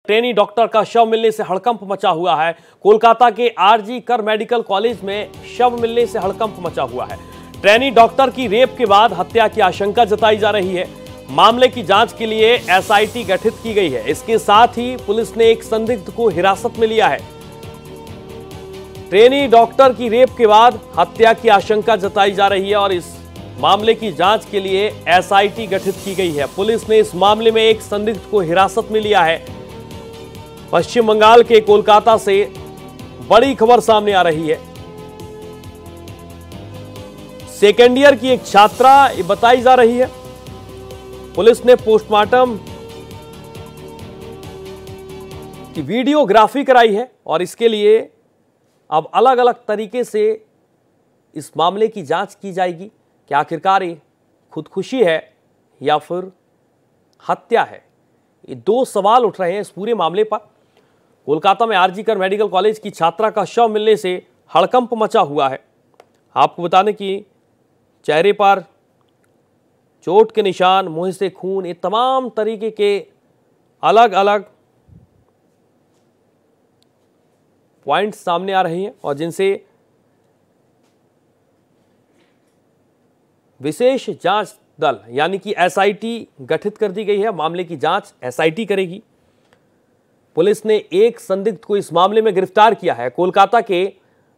Trainee doctor का शव मिलने से हड़कंप मचा हुआ है। कोलकाता के आरजी कर मेडिकल कॉलेज में शव मिलने से हड़कंप मचा हुआ है। ट्रेनी डॉक्टर की रेप के बाद हत्या की आशंका जताई जा रही है। मामले की जांच के लिए एसआईटी गठित की गई है। इसके साथ ही पुलिस ने एक संदिग्ध को हिरासत में लिया है। ट्रेनी डॉक्टर की रेप के बाद हत्या की आशंका जताई जा रही है और इस मामले की जांच के लिए एसआईटी गठित की गई है। पुलिस ने इस मामले में एक संदिग्ध को हिरासत में लिया है। पश्चिम बंगाल के कोलकाता से बड़ी खबर सामने आ रही है। सेकेंड ईयर की एक छात्रा बताई जा रही है। पुलिस ने पोस्टमार्टम की वीडियोग्राफी कराई है और इसके लिए अब अलग अलग तरीके से इस मामले की जांच की जाएगी कि आखिरकार ये खुदकुशी है या फिर हत्या है। ये दो सवाल उठ रहे हैं इस पूरे मामले पर। कोलकाता में आरजी कर मेडिकल कॉलेज की छात्रा का शव मिलने से हड़कंप मचा हुआ है। आपको बता दें कि चेहरे पर चोट के निशान, मुंह से खून, ये तमाम तरीके के अलग अलग पॉइंट्स सामने आ रहे हैं और जिनसे विशेष जांच दल यानी कि एसआईटी गठित कर दी गई है। मामले की जांच एसआईटी करेगी। पुलिस ने एक संदिग्ध को इस मामले में गिरफ्तार किया है। कोलकाता के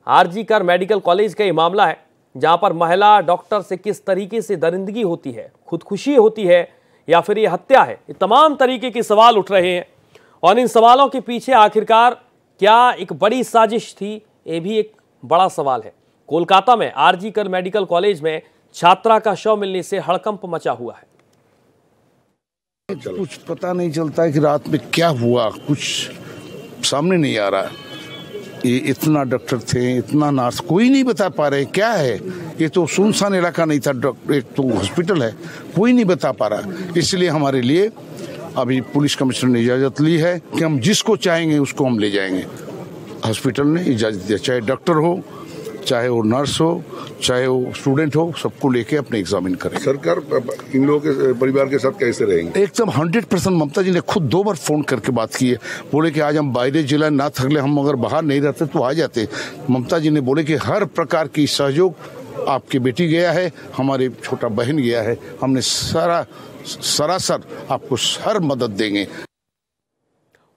आरजी कर मेडिकल कॉलेज का यह मामला है, जहां पर महिला डॉक्टर से किस तरीके से दरिंदगी होती है, खुदकुशी होती है या फिर यह हत्या है, ये तमाम तरीके के सवाल उठ रहे हैं। और इन सवालों के पीछे आखिरकार क्या एक बड़ी साजिश थी, ये भी एक बड़ा सवाल है। कोलकाता में आरजी कर मेडिकल कॉलेज में छात्रा का शव मिलने से हड़कंप मचा हुआ है। कुछ पता नहीं चलता है कि रात में क्या हुआ, कुछ सामने नहीं आ रहा। ये इतना डॉक्टर थे, इतना नर्स, कोई नहीं बता पा रहे क्या है। ये तो सुनसान इलाका नहीं था, एक तो हॉस्पिटल है, कोई नहीं बता पा रहा। इसलिए हमारे लिए अभी पुलिस कमिश्नर ने इजाजत ली है कि हम जिसको चाहेंगे उसको हम ले जाएंगे। हॉस्पिटल ने इजाजत दिया, चाहे डॉक्टर हो, चाहे वो नर्स हो, चाहे वो स्टूडेंट हो, सबको लेके अपने एग्जामिन करें। सरकार इन लोगों के परिवार के साथ कैसे रहेंगे? एकदम 100%। ममता जी ने खुद 2 बार फोन करके बात की है। बोले कि आज हम बाहरी जिला ना थकले, हम अगर बाहर नहीं रहते तो आ जाते। ममता जी ने बोले कि हर प्रकार की सहयोग आपकी बेटी गया है, हमारे छोटा बहन गया है, हमने सरासर आपको हर मदद देंगे।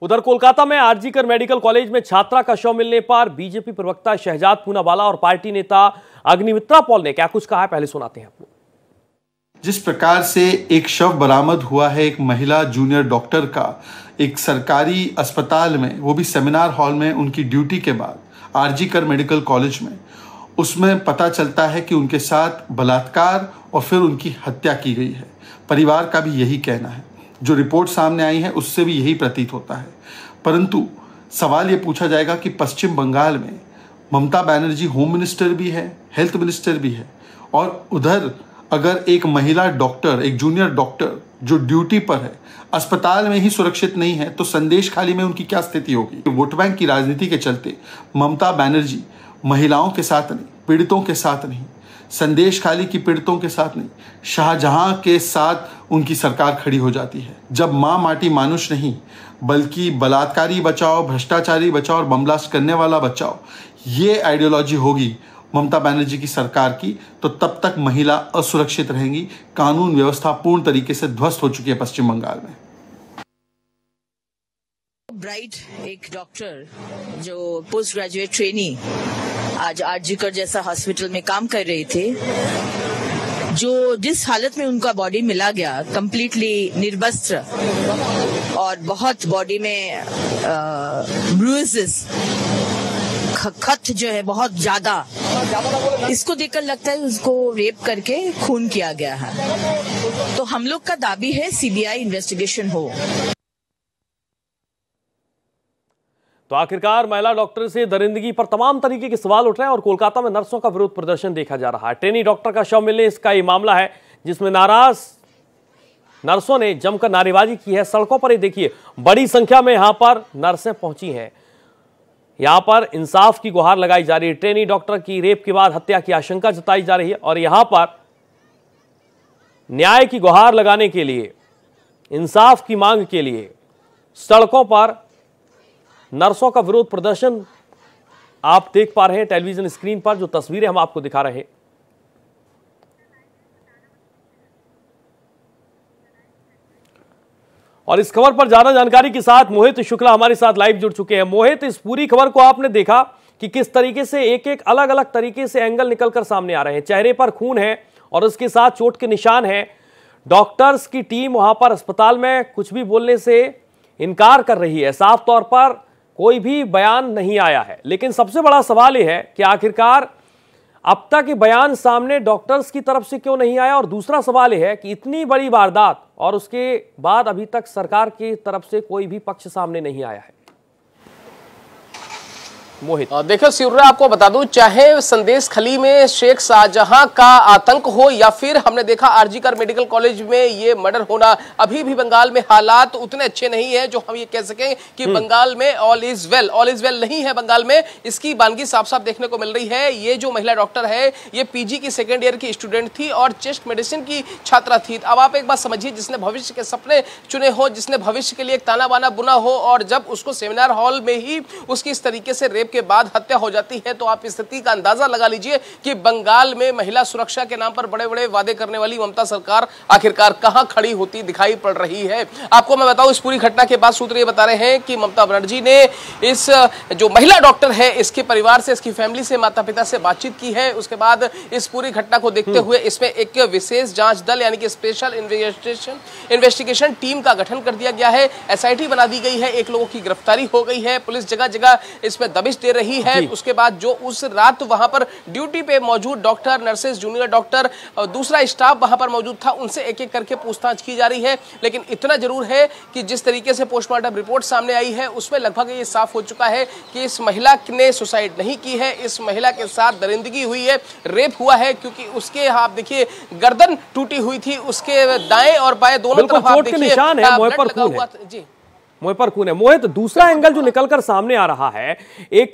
उधर कोलकाता में आरजी कर मेडिकल कॉलेज में छात्रा का शव मिलने पर बीजेपी प्रवक्ता शहजाद पूनावाला और पार्टी नेता अग्निमित्रा पॉल ने क्या कुछ कहा है, पहले सुनाते हैं आपको। जिस प्रकार से एक शव बरामद हुआ है एक महिला जूनियर डॉक्टर का एक सरकारी अस्पताल में, वो भी सेमिनार हॉल में उनकी ड्यूटी के बाद आरजी कर मेडिकल कॉलेज में, उसमें पता चलता है कि उनके साथ बलात्कार और फिर उनकी हत्या की गई है। परिवार का भी यही कहना है, जो रिपोर्ट सामने आई है उससे भी यही प्रतीत होता है। परंतु सवाल ये पूछा जाएगा कि पश्चिम बंगाल में ममता बनर्जी होम मिनिस्टर भी है, हेल्थ मिनिस्टर भी है, और उधर अगर एक महिला डॉक्टर, एक जूनियर डॉक्टर जो ड्यूटी पर है, अस्पताल में ही सुरक्षित नहीं है, तो संदेश खाली में उनकी क्या स्थिति होगी। वोट बैंक की राजनीति के चलते ममता बनर्जी महिलाओं के साथ नहीं, पीड़ितों के साथ नहीं, संदेश खाली की पीड़ितों के साथ नहीं, शाहजहां के साथ उनकी सरकार खड़ी हो जाती है। जब मां माटी मानुष नहीं बल्कि बलात्कारी बचाओ, भ्रष्टाचारी बचाओ और बम ब्लास्ट करने वाला बचाओ, ये आइडियोलॉजी होगी ममता बनर्जी की सरकार की, तो तब तक महिला असुरक्षित रहेंगी। कानून व्यवस्था पूर्ण तरीके से ध्वस्त हो चुकी है पश्चिम बंगाल में। ब्राइट एक डॉक्टर जो पोस्ट ग्रेजुएट ट्रेनी आज आरजी कर जैसा हॉस्पिटल में काम कर रहे थे, जो जिस हालत में उनका बॉडी मिला गया, कंप्लीटली निर्वस्त्र और बहुत बॉडी में ब्रूसेस, खत जो है बहुत ज्यादा, इसको देखकर लगता है उसको रेप करके खून किया गया है। तो हम लोग का दाबी है सीबीआई इन्वेस्टिगेशन हो। तो आखिरकार महिला डॉक्टर से दरिंदगी पर तमाम तरीके के सवाल उठ रहे हैं और कोलकाता में नर्सों का विरोध प्रदर्शन देखा जा रहा है। ट्रेनी डॉक्टर का शव मिलने इसका ये मामला है, जिसमें नाराज नर्सों ने जमकर नारेबाजी की है। सड़कों पर ये देखिए बड़ी संख्या में यहां पर नर्सें पहुंची हैं। यहां पर इंसाफ की गुहार लगाई जा रही है। ट्रेनी डॉक्टर की रेप के बाद हत्या की आशंका जताई जा रही है और यहां पर न्याय की गुहार लगाने के लिए, इंसाफ की मांग के लिए सड़कों पर नर्सों का विरोध प्रदर्शन आप देख पा रहे हैं टेलीविजन स्क्रीन पर, जो तस्वीरें हम आपको दिखा रहे हैं। और इस खबर पर ज्यादा जानकारी के साथ मोहित शुक्ला हमारे साथ लाइव जुड़ चुके हैं। मोहित, इस पूरी खबर को आपने देखा कि किस तरीके से एक एक अलग अलग तरीके से एंगल निकलकर सामने आ रहे हैं। चेहरे पर खून है और उसके साथ चोट के निशान हैं। डॉक्टर्स की टीम वहां पर अस्पताल में कुछ भी बोलने से इनकार कर रही है। साफ तौर पर कोई भी बयान नहीं आया है। लेकिन सबसे बड़ा सवाल यह है कि आखिरकार अब तक ये बयान सामने डॉक्टर्स की तरफ से क्यों नहीं आया। और दूसरा सवाल यह है कि इतनी बड़ी वारदात और उसके बाद अभी तक सरकार की तरफ से कोई भी पक्ष सामने नहीं आया है। मोहित, देखो सूर्य, आपको बता दूं, चाहे संदेश खली में शेख शाहजहां का आतंक हो या फिर हमने देखा आरजीकर मेडिकल कॉलेज में ये मर्डर होना, अभी भी बंगाल में हालात उतने अच्छे नहीं है जो हम ये कह सकें कि बंगाल में all is well. All is well नहीं है बंगाल में, इसकी बानगी साफ साफ देखने को मिल रही है। ये जो महिला डॉक्टर है ये पीजी की सेकेंड ईयर की स्टूडेंट थी और चेस्ट मेडिसिन की छात्रा थी। अब आप एक बात समझिए, जिसने भविष्य के सपने चुने हो, जिसने भविष्य के लिए एक ताना बाना बुना हो, और जब उसको सेमिनार हॉल में ही उसकी इस तरीके से रेप के बाद हत्या हो जाती है, तो आप स्थिति का अंदाजा लगा लीजिए कि बंगाल में महिला सुरक्षा के नाम पर बड़े बड़े वादे करने वाली ममता सरकार आखिरकार कहां खड़ी होती दिखाई पड़ रही है। आपको मैं बताऊं, इस पूरी घटना के बाद सूत्र ये बता रहे हैं कि ममता बनर्जी ने इस जो महिला डॉक्टर है इसके परिवार से, इसकी फैमिली से, माता पिता से बातचीत की है। उसके बाद इस पूरी घटना को देखते हुए इसमें एक विशेष जांच दल यानी कि स्पेशल इन्वेस्टिगेशन टीम का गठन कर दिया गया है। एसआईटी बना दी गई है, एक लोगों की गिरफ्तारी हो गई है, पुलिस जगह जगह इसमें दबिश दे रही है। उसके बाद जो उस रात वहां पर ड्यूटी पे मौजूद डॉक्टर, नर्सेस, जूनियर डॉक्टर और दूसरा स्टाफ वहां पर मौजूद था, उनसे एक एक करके पूछताछ की जा रही है। लेकिन इतना जरूर है कि जिस तरीके से पोस्टमार्टम रिपोर्ट सामने आई है उसमें लगभग ये साफ हो चुका है कि इस महिला ने सुसाइड नहीं की है, इस महिला के साथ दरिंदगी हुई है, रेप हुआ है। क्योंकि उसके आप देखिए गर्दन टूटी हुई थी, उसके दाएं और बाएं दोनों तरफ आप देखिए निशान है, मुंह पर खून है। जी, मुंह पर खून है। मोहित, दूसरा एंगल जो निकलकर सामने आ रहा है, एक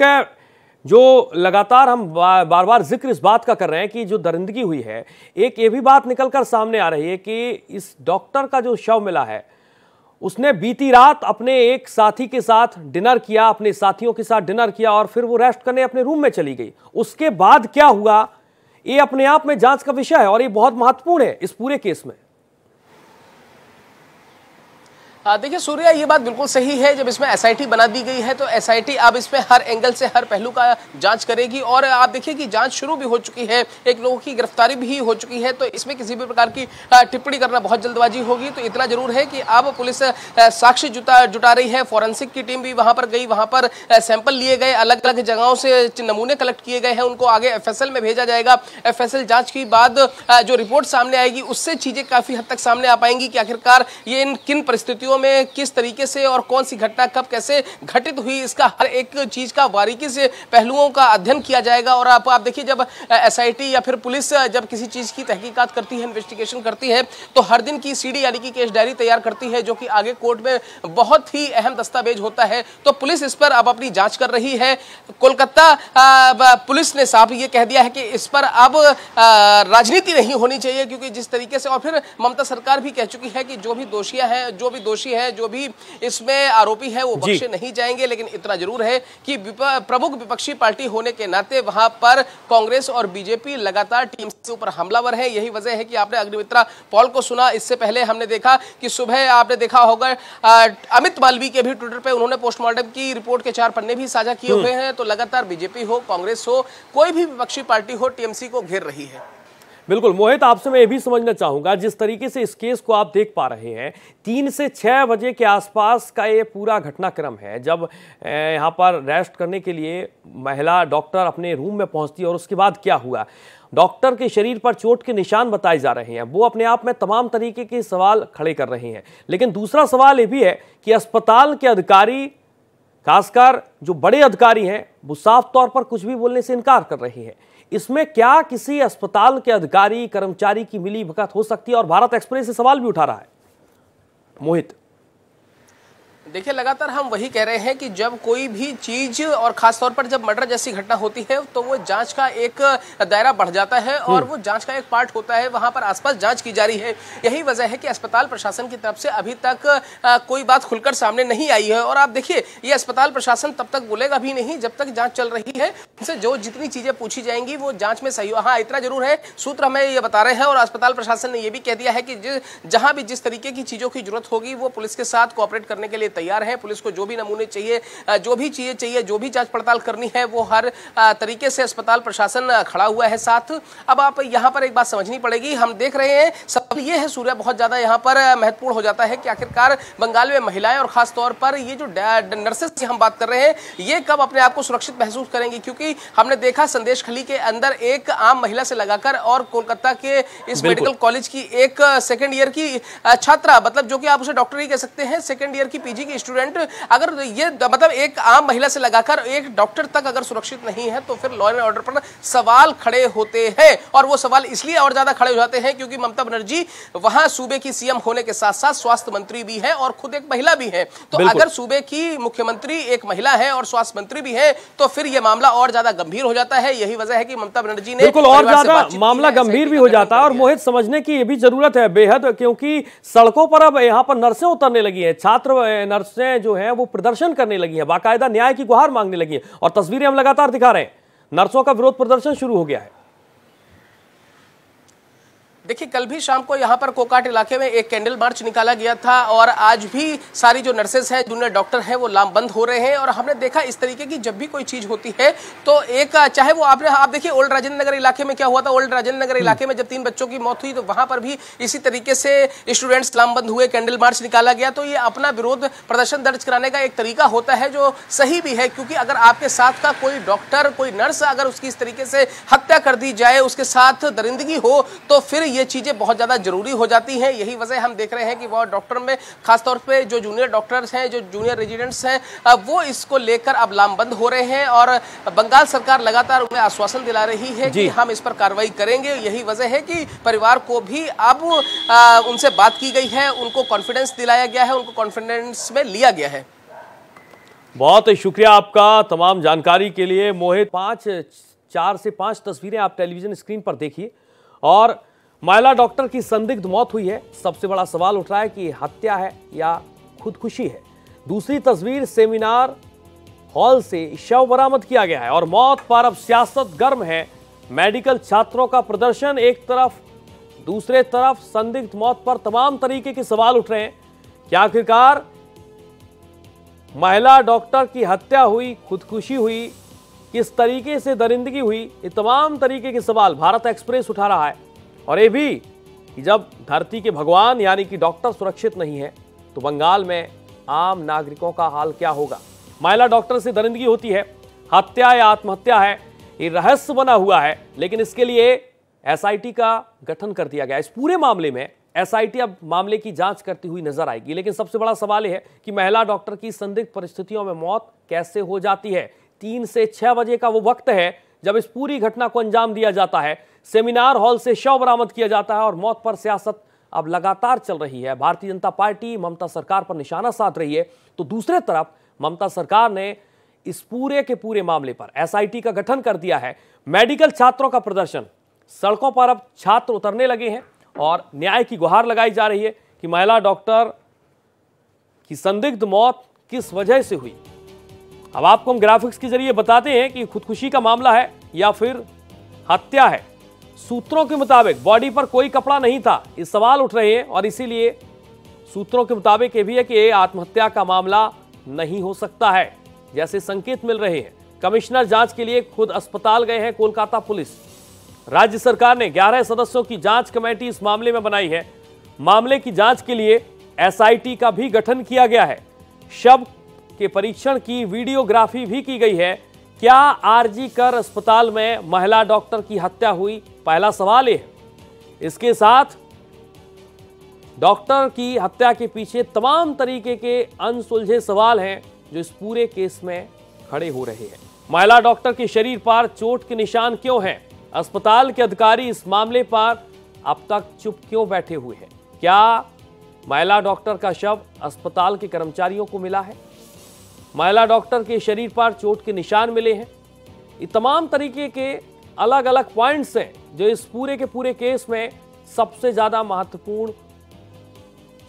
जो लगातार हम बार बार जिक्र इस बात का कर रहे हैं कि जो दरिंदगी हुई है, एक ये भी बात निकलकर सामने आ रही है कि इस डॉक्टर का जो शव मिला है उसने बीती रात अपने एक साथी के साथ डिनर किया, अपने साथियों के साथ डिनर किया और फिर वो रेस्ट करने अपने रूम में चली गई। उसके बाद क्या हुआ, ये अपने आप में जांच का विषय है और ये बहुत महत्वपूर्ण है इस पूरे केस में। देखिए सूर्या, ये बात बिल्कुल सही है। जब इसमें एसआईटी बना दी गई है तो एसआईटी अब इसमें हर एंगल से, हर पहलू का जांच करेगी। और आप देखिए कि जांच शुरू भी हो चुकी है, एक लोगों की गिरफ्तारी भी हो चुकी है। तो इसमें किसी भी प्रकार की टिप्पणी करना बहुत जल्दबाजी होगी। तो इतना जरूर है कि अब पुलिस साक्ष्य जुटा रही है, फॉरेंसिक की टीम भी वहां पर गई, वहां पर सैंपल लिए गए, अलग अलग जगहों से नमूने कलेक्ट किए गए हैं, उनको आगे एफएसएल में भेजा जाएगा। एफएसएल जांच के बाद जो रिपोर्ट सामने आएगी उससे चीजें काफी हद तक सामने आ पाएंगी कि आखिरकार ये इन किन परिस्थितियों में किस तरीके से और कौन सी घटना कब कैसे घटित हुई, इसका हर एक चीज का बारीकी से पहलुओं का अध्ययन किया जाएगा। और आप देखिए, जब एसआईटी या फिर पुलिस जब किसी चीज की तहकीकात करती है, इन्वेस्टिगेशन करती है, तो हर दिन की सीडी यानी कि केस डायरी तैयार करती है, जो कि आगे कोर्ट में बहुत ही अहम दस्तावेज होता है। तो पुलिस इस पर अब अपनी जांच कर रही है। कोलकाता पुलिस ने साफ ये कह दिया है कि इस पर अब राजनीति नहीं होनी चाहिए, क्योंकि जिस तरीके से, और फिर ममता सरकार भी कह चुकी है कि जो भी दोषी है, जो भी इसमें आरोपी है वो बख्शे नहीं जाएंगे। लेकिन इतना जरूर है कि प्रमुख विपक्षी पार्टी होने के नाते वहां पर कांग्रेस और बीजेपी लगातार टीम के ऊपर हमलावर है। यही वजह है कि आपने अग्निमित्रा पॉल को सुना। इससे पहले हमने देखा कि सुबह आपने देखा होगा अमित मालवीय के भी ट्विटर पे उन्होंने पोस्टमार्टम की रिपोर्ट के 4 पन्ने भी साझा किए हुए हैं। तो लगातार बीजेपी हो, कांग्रेस हो, कोई भी विपक्षी पार्टी हो, टीएमसी को घेर रही है। बिल्कुल मोहित, आपसे मैं ये भी समझना चाहूंगा, जिस तरीके से इस केस को आप देख पा रहे हैं, 3 से 6 बजे के आसपास का ये पूरा घटनाक्रम है, जब यहाँ पर रेस्ट करने के लिए महिला डॉक्टर अपने रूम में पहुंचती है। और उसके बाद क्या हुआ, डॉक्टर के शरीर पर चोट के निशान बताए जा रहे हैं, वो अपने आप में तमाम तरीके के सवाल खड़े कर रहे हैं। लेकिन दूसरा सवाल ये भी है कि अस्पताल के अधिकारी, खासकर जो बड़े अधिकारी हैं, वो साफ तौर पर कुछ भी बोलने से इनकार कर रहे हैं। इसमें क्या किसी अस्पताल के अधिकारी, कर्मचारी की मिलीभगत हो सकती है? और भारत एक्सप्रेस से सवाल भी उठा रहा है। मोहित, देखिए, लगातार हम वही कह रहे हैं कि जब कोई भी चीज और खासतौर पर जब मर्डर जैसी घटना होती है तो वो जांच का एक दायरा बढ़ जाता है और वो जांच का एक पार्ट होता है, वहां पर आसपास जांच की जा रही है। यही वजह है कि अस्पताल प्रशासन की तरफ से अभी तक कोई बात खुलकर सामने नहीं आई है। और आप देखिए, ये अस्पताल प्रशासन तब तक बोलेगा भी नहीं जब तक जांच चल रही है। उनसे जो जितनी चीजें पूछी जाएंगी वो जांच में सही। हाँ, इतना जरूर है, सूत्र हमें ये बता रहे हैं और अस्पताल प्रशासन ने ये भी कह दिया है कि जहां भी जिस तरीके की चीजों की जरूरत होगी वो पुलिस के साथ कोऑपरेट करने के लिए तैयार है। पुलिस को जो भी नमूने चाहिए, जो भी चीजें चाहिए, जो भी जांच पड़ताल करनी है, वो हर तरीके से अस्पताल प्रशासन खड़ा हुआ है साथ। अब आप यहां पर एक बात समझनी पड़ेगी, हम देख रहे हैं सब ये है सूर्य बहुत ज्यादा यहां पर महत्वपूर्ण हो जाता है कि आखिरकार बंगाल में महिलाएं और खास तौर पर ये जो नर्सेस की हम बात कर रहे हैं, ये कब अपने आप को सुरक्षित महसूस करेंगी। क्योंकि हमने देखा संदेश खली के अंदर एक आम महिला से लगाकर और कोलकाता के इस मेडिकल कॉलेज की एक सेकेंड ईयर की छात्रा, मतलब जो कि आप उसे डॉक्टर ही कह सकते हैं, सेकेंड ईयर की पीजी की स्टूडेंट, अगर ये मतलब एक आम महिला से लगाकर एक डॉक्टर तक अगर सुरक्षित नहीं है तो फिर लॉ एंड ऑर्डर पर सवाल खड़े होते हैं। और वो सवाल इसलिए और ज्यादा खड़े हो जाते हैं क्योंकि ममता बनर्जी वहां सूबे की सीएम होने के साथ साथ स्वास्थ्य मंत्री भी है और खुद एक महिला भी है। तो अगर सूबे की मुख्यमंत्री एक महिला है और स्वास्थ्य मंत्री भी है तो फिर यह मामला और ज्यादा गंभीर हो जाता है। यही वजह है कि ममता बनर्जी ने बिल्कुल और ज्यादा मामला गंभीर भी हो जाता है। और मोहित, समझने की यह भी जरूरत है बेहद, क्योंकि सड़कों पर अब यहां पर नर्सें उतरने लगी हैं, छात्र नर्सें जो हैं वो प्रदर्शन करने लगी हैं, बाकायदा न्याय की गुहार मांगने लगी हैं। और तस्वीरें हम लगातार दिखा रहे हैं, नर्सों का विरोध प्रदर्शन शुरू हो गया है। देखिए, कल भी शाम को यहाँ पर कोकाट इलाके में एक कैंडल मार्च निकाला गया था और आज भी सारी जो नर्सेस हैं, जूनियर डॉक्टर हैं, वो लामबंद हो रहे हैं। और हमने देखा इस तरीके की जब भी कोई चीज होती है तो एक चाहे वो आप देखिए ओल्ड राजेंद्र नगर इलाके में क्या हुआ था। ओल्ड राजेंद्र नगर इलाके में जब 3 बच्चों की मौत हुई तो वहां पर भी इसी तरीके से स्टूडेंट्स लामबंद हुए, कैंडल मार्च निकाला गया। तो ये अपना विरोध प्रदर्शन दर्ज कराने का एक तरीका होता है जो सही भी है, क्योंकि अगर आपके साथ का कोई डॉक्टर, कोई नर्स अगर उसकी इस तरीके से हत्या कर दी जाए, उसके साथ दरिंदगी हो, तो फिर ये चीजें बहुत ज्यादा जरूरी हो जाती हैं। यही वजह हम देख रहे हैं कि वो डॉक्टर में खासतौर पे जो जूनियर डॉक्टर्स हैं, जो जूनियर रेजिडेंट्स हैं, वो इसको लेकर अब लामबंद हो रहे हैं और बंगाल सरकार लगातार उन्हें आश्वासन दिला रही है कि हम इस पर कार्रवाई करेंगे। यही वजह है कि परिवार को भी अब उनसे बात की गई है, उनको कॉन्फिडेंस दिलाया गया है, उनको कॉन्फिडेंस में लिया गया है। बहुत शुक्रिया आपका तमाम जानकारी के लिए मोहित। 4 से 5 तस्वीरें आप टेलीविजन स्क्रीन पर देखिए। और महिला डॉक्टर की संदिग्ध मौत हुई है। सबसे बड़ा सवाल उठ रहा है कि हत्या है या खुदकुशी है। दूसरी तस्वीर, सेमिनार हॉल से शव बरामद किया गया है और मौत पर अब सियासत गर्म है। मेडिकल छात्रों का प्रदर्शन एक तरफ, दूसरे तरफ संदिग्ध मौत पर तमाम तरीके के सवाल उठ रहे हैं। क्या आखिरकार महिला डॉक्टर की हत्या हुई, खुदकुशी हुई, किस तरीके से दरिंदगी हुई, ये तमाम तरीके के सवाल भारत एक्सप्रेस उठा रहा है। और ये भी कि जब धरती के भगवान यानी कि डॉक्टर सुरक्षित नहीं है तो बंगाल में आम नागरिकों का हाल क्या होगा। महिला डॉक्टर से दरिंदगी होती है, हत्या या आत्महत्या है, ये रहस्य बना हुआ है। लेकिन इसके लिए एसआईटी का गठन कर दिया गया। इस पूरे मामले में एसआईटी अब मामले की जांच करती हुई नजर आएगी। लेकिन सबसे बड़ा सवाल यह है कि महिला डॉक्टर की संदिग्ध परिस्थितियों में मौत कैसे हो जाती है। 3 से 6 बजे का वो वक्त है जब इस पूरी घटना को अंजाम दिया जाता है। सेमिनार हॉल से शव बरामद किया जाता है और मौत पर सियासत अब लगातार चल रही है। भारतीय जनता पार्टी ममता सरकार पर निशाना साध रही है, तो दूसरे तरफ ममता सरकार ने इस पूरे के पूरे मामले पर एसआईटी का गठन कर दिया है। मेडिकल छात्रों का प्रदर्शन, सड़कों पर अब छात्र उतरने लगे हैं और न्याय की गुहार लगाई जा रही है कि महिला डॉक्टर की संदिग्ध मौत किस वजह से हुई। अब आपको हम ग्राफिक्स के जरिए बताते हैं कि खुदकुशी का मामला है या फिर हत्या है। सूत्रों के मुताबिक बॉडी पर कोई कपड़ा नहीं था, ये सवाल उठ रहे हैं और इसीलिए सूत्रों के मुताबिक ये भी है कि ये आत्महत्या का मामला नहीं हो सकता है, जैसे संकेत मिल रहे हैं। कमिश्नर जांच के लिए खुद अस्पताल गए हैं कोलकाता पुलिस। राज्य सरकार ने 11 सदस्यों की जांच कमेटी इस मामले में बनाई है। मामले की जांच के लिए एसआईटी का भी गठन किया गया है। शव के परीक्षण की वीडियोग्राफी भी की गई है। क्या आरजी कर अस्पताल में महिला डॉक्टर की हत्या हुई? पहला सवाल है। इसके साथ डॉक्टर की हत्या के पीछे तमाम तरीके के अनसुलझे सवाल हैं जो इस पूरे केस में खड़े हो रहे हैं। महिला डॉक्टर के शरीर पर चोट के निशान क्यों हैं? अस्पताल के अधिकारी इस मामले पर अब तक चुप क्यों बैठे हुए हैं? क्या महिला डॉक्टर का शव अस्पताल के कर्मचारियों को मिला है। महिला डॉक्टर के शरीर पर चोट के निशान मिले हैं। ये तमाम तरीके के अलग अलग पॉइंट्स हैं जो इस पूरे के पूरे केस में सबसे ज्यादा महत्वपूर्ण।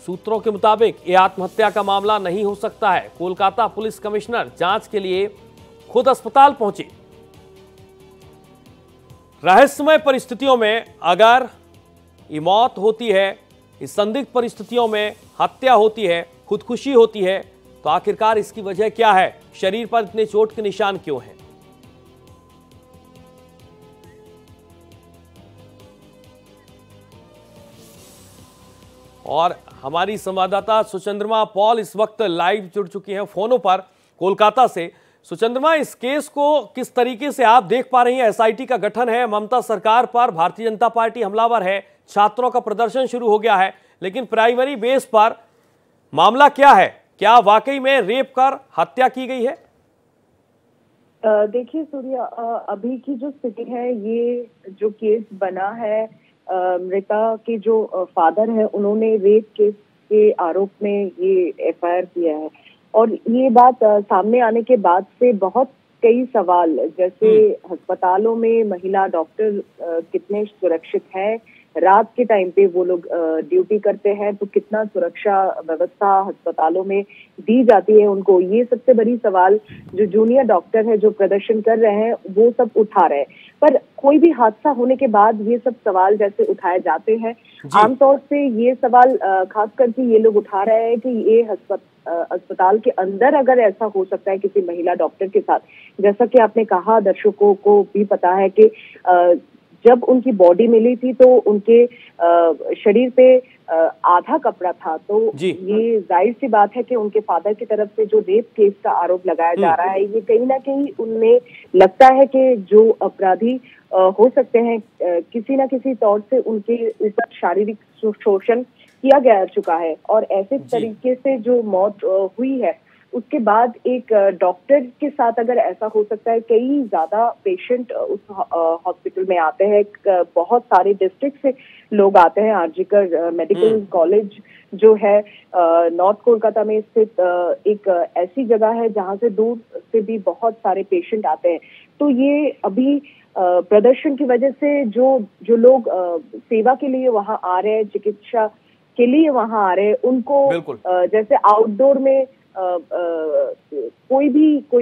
सूत्रों के मुताबिक ये आत्महत्या का मामला नहीं हो सकता है। कोलकाता पुलिस कमिश्नर जांच के लिए खुद अस्पताल पहुंचे। रहस्यमय परिस्थितियों में अगर ये मौत होती है, इस संदिग्ध परिस्थितियों में हत्या होती है, खुदकुशी होती है, तो आखिरकार इसकी वजह क्या है? शरीर पर इतने चोट के निशान क्यों हैं? और हमारी संवाददाता सुचंद्रमा पॉल इस वक्त लाइव जुड़ चुकी हैं फोनों पर कोलकाता से। सुचंद्रमा, इस केस को किस तरीके से आप देख पा रही हैं? एसआईटी का गठन है, ममता सरकार पर भारतीय जनता पार्टी हमलावर है, छात्रों का प्रदर्शन शुरू हो गया है, लेकिन प्राइमरी बेस पर मामला क्या है? क्या वाकई में रेप कर हत्या की गई है? देखिए सूर्या, अभी की जो स्थिति है, ये जो केस बना है, मृता के जो फादर है उन्होंने रेप केस के आरोप में ये एफआईआर किया है। और ये बात सामने आने के बाद से बहुत कई सवाल, जैसे अस्पतालों में महिला डॉक्टर कितने सुरक्षित हैं, रात के टाइम पे वो लोग ड्यूटी करते हैं तो कितना सुरक्षा व्यवस्था अस्पतालों में दी जाती है उनको, ये सबसे बड़ी सवाल जो जूनियर डॉक्टर है जो प्रदर्शन कर रहे हैं वो सब उठा रहे हैं। पर कोई भी हादसा होने के बाद ये सब सवाल जैसे उठाए जाते हैं, आमतौर से ये सवाल खास करके ये लोग उठा रहे हैं कि ये अस्पताल के अंदर अगर ऐसा हो सकता है किसी महिला डॉक्टर के साथ, जैसा कि आपने कहा, दर्शकों को भी पता है कि जब उनकी बॉडी मिली थी तो उनके शरीर पे आधा कपड़ा था, तो ये जाहिर सी बात है कि उनके फादर की तरफ से जो रेप केस का आरोप लगाया जा रहा है, ये कहीं ना कहीं उनमें लगता है कि जो अपराधी हो सकते हैं किसी ना किसी तौर से उनके ऊपर शारीरिक शोषण किया गया चुका है। और ऐसे तरीके से जो मौत हुई है उसके बाद एक डॉक्टर के साथ अगर ऐसा हो सकता है, कई ज्यादा पेशेंट उस हॉस्पिटल में आते हैं, बहुत सारे डिस्ट्रिक्ट से लोग आते हैं। आरजीकर मेडिकल कॉलेज जो है नॉर्थ कोलकाता में स्थित एक ऐसी जगह है जहां से दूर से भी बहुत सारे पेशेंट आते हैं। तो ये अभी प्रदर्शन की वजह से जो लोग सेवा के लिए वहां आ रहे हैं, चिकित्सा के लिए वहां आ रहे हैं, उनको जैसे आउटडोर में कोई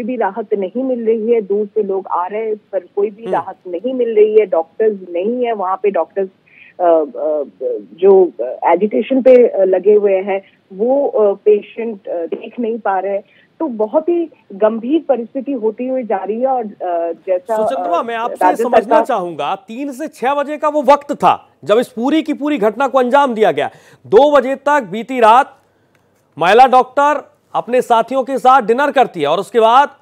भी राहत नहीं मिल रही है। दूर से लोग आ रहे हैं पर कोई भी राहत नहीं मिल रही है, डॉक्टर्स नहीं है वहां पे, डॉक्टर्स जो एजिटेशन पे लगे हुए हैं वो पेशेंट देख नहीं पा रहे। तो बहुत ही गंभीर परिस्थिति होती हुई जा रही है। और जैसा सुचंद्रमा, मैं आपसे समझना चाहूंगा, 3 से 6 बजे का वो वक्त था जब इस पूरी की पूरी घटना को अंजाम दिया गया। 2 बजे तक बीती रात महिला डॉक्टर अपने साथियों के साथ डिनर करती है और उसके बाद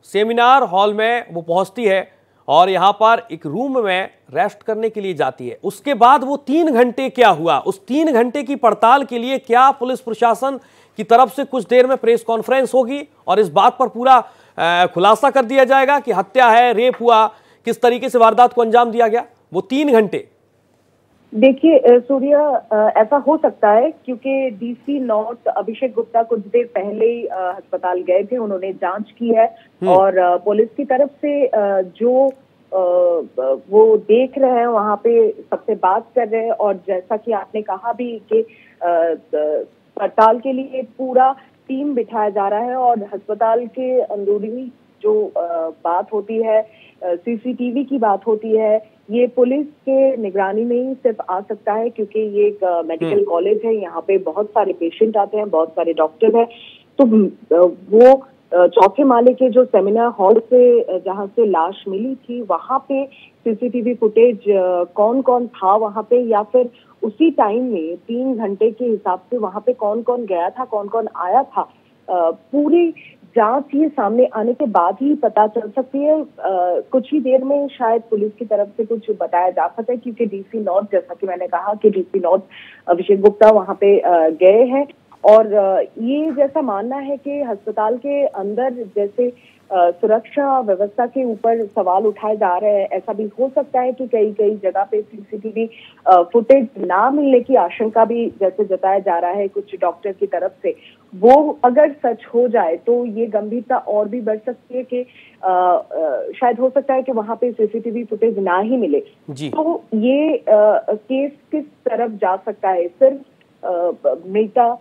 सेमिनार हॉल में वो पहुंचती है और यहां पर एक रूम में रेस्ट करने के लिए जाती है। उसके बाद वो 3 घंटे क्या हुआ, उस 3 घंटे की पड़ताल के लिए क्या पुलिस प्रशासन की तरफ से कुछ देर में प्रेस कॉन्फ्रेंस होगी और इस बात पर पूरा खुलासा कर दिया जाएगा कि हत्या है, रेप हुआ, किस तरीके से वारदात को अंजाम दिया गया। वो 3 घंटे, देखिए सूर्या, ऐसा हो सकता है क्योंकि डीसी नॉर्थ अभिषेक गुप्ता कुछ देर पहले ही अस्पताल गए थे, उन्होंने जांच की है और पुलिस की तरफ से जो वो देख रहे हैं वहां पे सबसे बात कर रहे हैं। और जैसा कि आपने कहा भी कि पड़ताल के लिए पूरा टीम बिठाया जा रहा है और अस्पताल के अंदरूनी जो बात होती है, सीसीटीवी की बात होती है, ये पुलिस के निगरानी में ही सिर्फ आ सकता है क्योंकि ये एक मेडिकल कॉलेज है, यहाँ पे बहुत सारे पेशेंट आते हैं, बहुत सारे डॉक्टर हैं। तो वो चौथे माले के जो सेमिनार हॉल से जहाँ से लाश मिली थी वहां पे सीसीटीवी फुटेज कौन कौन था वहां पे, या फिर उसी टाइम में 3 घंटे के हिसाब से वहां पे कौन कौन गया था, कौन कौन आया था, पूरी जांच ये सामने आने के बाद ही पता चल सकती है। कुछ ही देर में शायद पुलिस की तरफ से कुछ बताया जा सकता है क्योंकि डीसी नॉर्थ, जैसा कि मैंने कहा कि डीसी नॉर्थ अभिषेक गुप्ता वहां पे गए हैं। और ये जैसा मानना है कि अस्पताल के अंदर जैसे सुरक्षा व्यवस्था के ऊपर सवाल उठाए जा रहे हैं। ऐसा भी हो सकता है कि कई कई जगह पे सीसीटीवी फुटेज ना मिलने की आशंका भी जैसे जताया जा रहा है कुछ डॉक्टर की तरफ से, वो अगर सच हो जाए तो ये गंभीरता और भी बढ़ सकती है कि शायद हो सकता है कि वहां पे सीसीटीवी फुटेज ना ही मिले। तो ये केस किस तरफ जा सकता है? सिर्फ मृता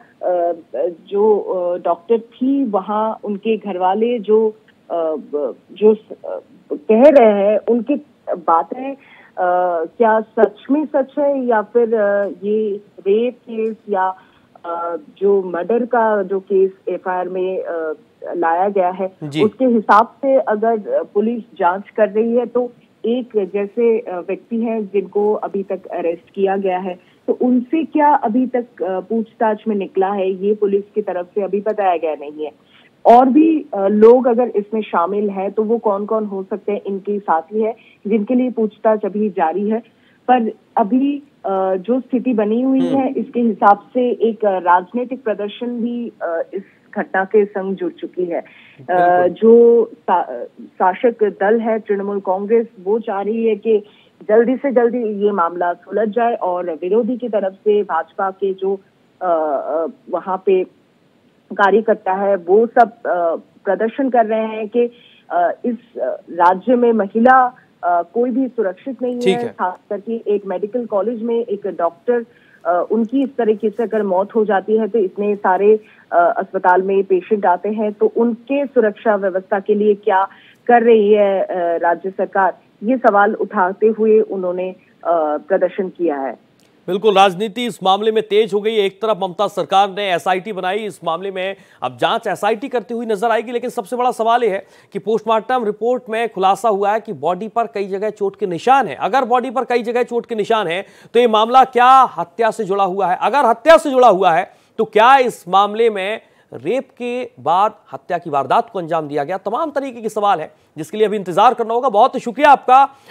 जो डॉक्टर थी वहां उनके घर वाले जो कह रहे हैं उनकी बातें क्या सच में सच है, या फिर ये रेप केस या जो मर्डर का जो केस एफआईआर में लाया गया है उसके हिसाब से अगर पुलिस जांच कर रही है तो एक जैसे व्यक्ति हैं जिनको अभी तक अरेस्ट किया गया है, तो उनसे क्या अभी तक पूछताछ में निकला है ये पुलिस की तरफ से अभी बताया गया नहीं है। और भी लोग अगर इसमें शामिल हैं तो वो कौन कौन हो सकते हैं इनके साथी है जिनके लिए पूछताछ अभी जारी है। पर अभी जो स्थिति बनी हुई है इसके हिसाब से एक राजनीतिक प्रदर्शन भी इस घटना के संग जुड़ चुकी है। जो शासक दल है तृणमूल कांग्रेस वो चाह रही है कि जल्दी से जल्दी ये मामला सुलझ जाए, और विरोधी की तरफ से भाजपा के जो वहां पे कार्यकर्ता है वो सब प्रदर्शन कर रहे हैं कि इस राज्य में महिला कोई भी सुरक्षित नहीं है। खास करके एक मेडिकल कॉलेज में एक डॉक्टर उनकी इस तरीके से अगर मौत हो जाती है तो इतने सारे अस्पताल में पेशेंट आते हैं, तो उनके सुरक्षा व्यवस्था के लिए क्या कर रही है राज्य सरकार, ये सवाल उठाते हुए उन्होंने प्रदर्शन किया है। बिल्कुल, राजनीति इस मामले में तेज हो गई। एक तरफ ममता सरकार ने एसआईटी बनाई, इस मामले में अब जांच एसआईटी करती हुई नजर आएगी, लेकिन सबसे बड़ा सवाल यह है कि पोस्टमार्टम रिपोर्ट में खुलासा हुआ है कि बॉडी पर कई जगह चोट के निशान हैं। अगर बॉडी पर कई जगह चोट के निशान हैं तो ये मामला क्या हत्या से जुड़ा हुआ है? अगर हत्या से जुड़ा हुआ है तो क्या इस मामले में रेप के बाद हत्या की वारदात को अंजाम दिया गया? तमाम तरीके के सवाल है जिसके लिए अभी इंतजार करना होगा। बहुत शुक्रिया आपका